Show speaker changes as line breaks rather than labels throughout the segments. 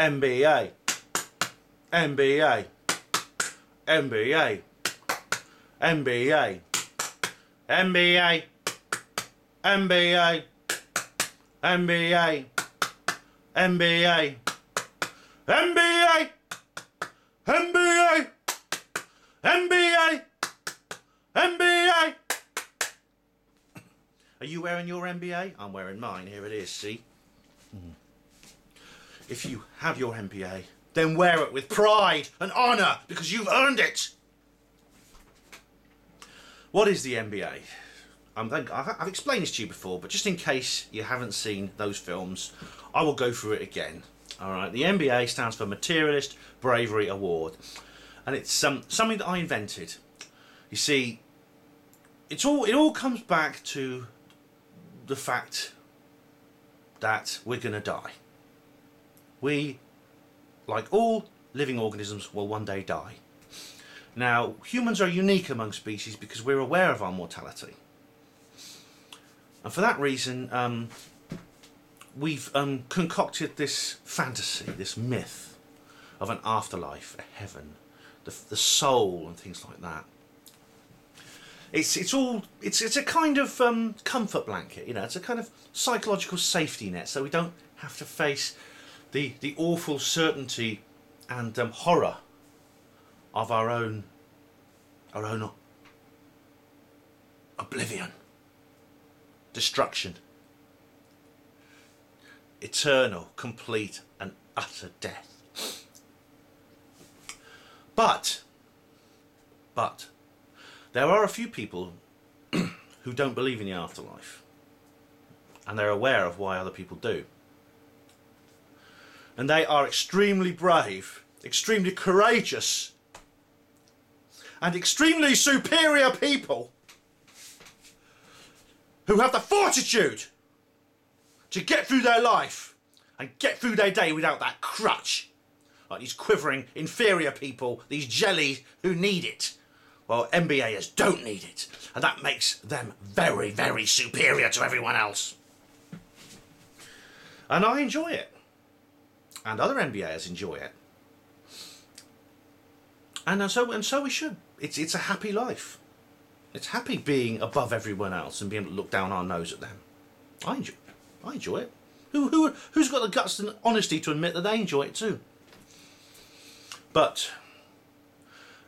MBA, MBA, MBA, MBA, MBA, MBA, MBA, MBA, MBA, MBA, MBA, MBA. Are you wearing your MBA? I'm wearing mine. Here it is, see? If you have your MBA, then wear it with pride and honour because you've earned it. What is the MBA? I've explained this to you before, but just in case you haven't seen those films, I will go through it again. Alright, the MBA stands for Materialist Bravery Award, and it's something that I invented. You see, it all comes back to the fact that we're going to die. We, like all living organisms, will one day die. Now, humans are unique among species because we're aware of our mortality. And for that reason, we've concocted this fantasy, this myth of an afterlife, a heaven, the soul and things like that. It's a kind of comfort blanket, you know. It's a kind of psychological safety net, so we don't have to face the awful certainty and horror of our own oblivion, destruction, eternal, complete and utter death. But there are a few people who don't believe in the afterlife, and they're aware of why other people do. And they are extremely brave, extremely courageous, and extremely superior people who have the fortitude to get through their life and get through their day without that crutch. Like these quivering inferior people, these jellies who need it. Well, MBA-ers don't need it, and that makes them very, very superior to everyone else. And I enjoy it. And other MBA-ers enjoy it. And so we should. It's a happy life. It's happy being above everyone else and being able to look down our nose at them. I enjoy it. Who's got the guts and honesty to admit that they enjoy it too? But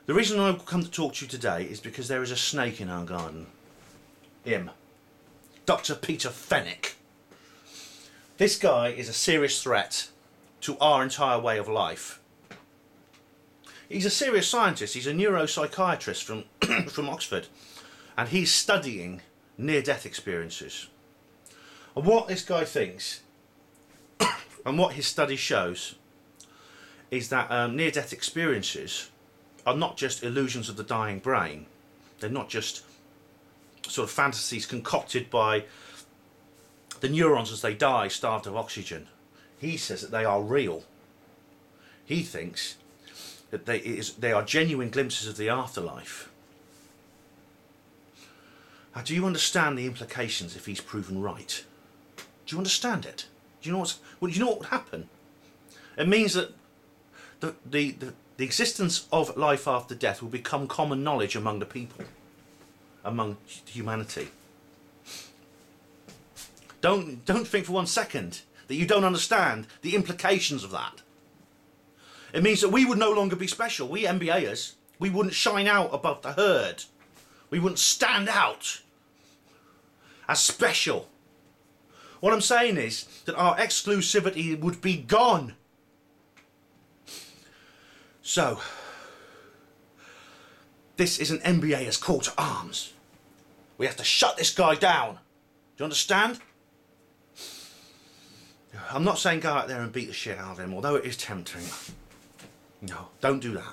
the reason I've come to talk to you today is because there is a snake in our garden. Him. Dr Peter Fenwick. This guy is a serious threat to our entire way of life. He's a serious scientist. He's a neuropsychiatrist from Oxford, and he's studying near-death experiences. And what this guy thinks and what his study shows is that near-death experiences are not just illusions of the dying brain. They're not just sort of fantasies concocted by the neurons as they die, starved of oxygen. He says that they are real. He thinks that they are genuine glimpses of the afterlife. Now, do you understand the implications if he's proven right? Do you understand it? Do you know do you know what would happen? It means that the existence of life after death will become common knowledge among the people, among humanity. Don't think for 1 second that you don't understand the implications of that. It means that we would no longer be special. We MBA-ers, we wouldn't shine out above the herd. We wouldn't stand out as special. What I'm saying is that our exclusivity would be gone. So, this is an MBA-er's call to arms. We have to shut this guy down. Do you understand? I'm not saying go out there and beat the shit out of him, although it is tempting. No, don't do that.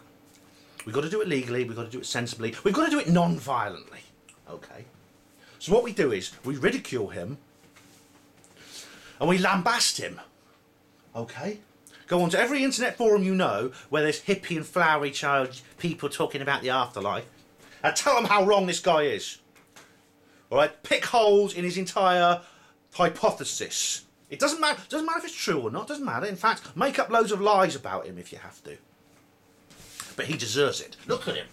We've got to do it legally, we've got to do it sensibly, we've got to do it non-violently. Okay? So what we do is, we ridicule him, and we lambast him. Okay? Go on to every internet forum you know, where there's hippie and flowery child people talking about the afterlife, and tell them how wrong this guy is. Alright? Pick holes in his entire hypothesis. It doesn't matter if it's true or not, doesn't matter. In fact, make up loads of lies about him if you have to. But he deserves it. Look at him.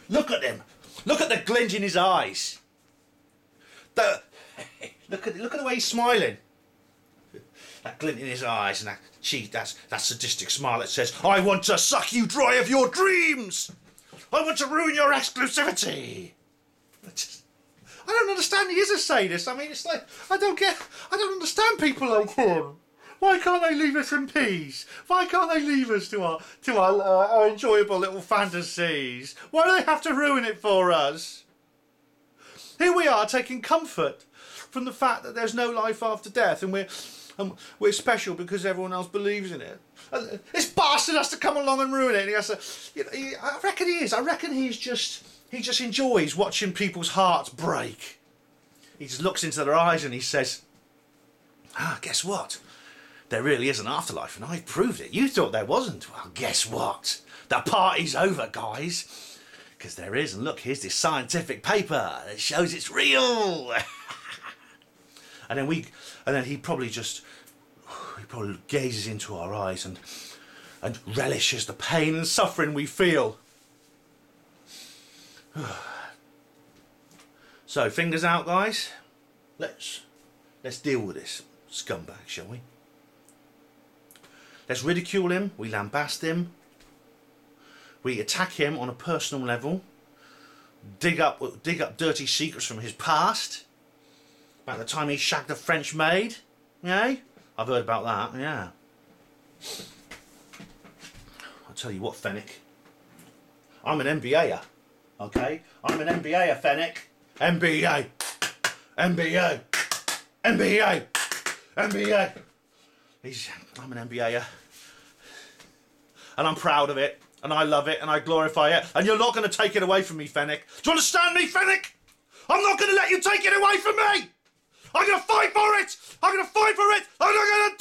Look at him. Look at the glint in his eyes. Look at the way he's smiling. That glint in his eyes and that sadistic smile that says, I want to suck you dry of your dreams. I want to ruin your exclusivity. I don't understand. He is a sadist. I mean, it's like, I don't understand people like him. Why can't they leave us in peace? Why can't they leave us to our enjoyable little fantasies? Why do they have to ruin it for us? Here we are taking comfort from the fact that there's no life after death, and we're special because everyone else believes in it. And this bastard has to come along and ruin it. And he has to. I reckon he is. I reckon he just enjoys watching people's hearts break. He just looks into their eyes and he says, guess what? There really is an afterlife, and I've proved it. You thought there wasn't. Well, guess what? The party's over, guys. Because there is, and look, here's this scientific paper that shows it's real. and then he probably gazes into our eyes and relishes the pain and suffering we feel. So, fingers out, guys. Let's deal with this scumbag, shall we? Let's ridicule him, we lambast him, we attack him on a personal level, dig up dirty secrets from his past, about the time he shagged a French maid, yay? I've heard about that, yeah. I'll tell you what, Fenwick, I'm an MBA-er, okay? I'm an MBA-er, Fenwick. MBA, MBA, MBA, MBA. I'm an MBA-er. And I'm proud of it, and I love it, and I glorify it, and you're not going to take it away from me, Fenwick. Do you understand me, Fenwick? I'm not going to let you take it away from me! I'm going to fight for it! I'm going to fight for it! I'm not going to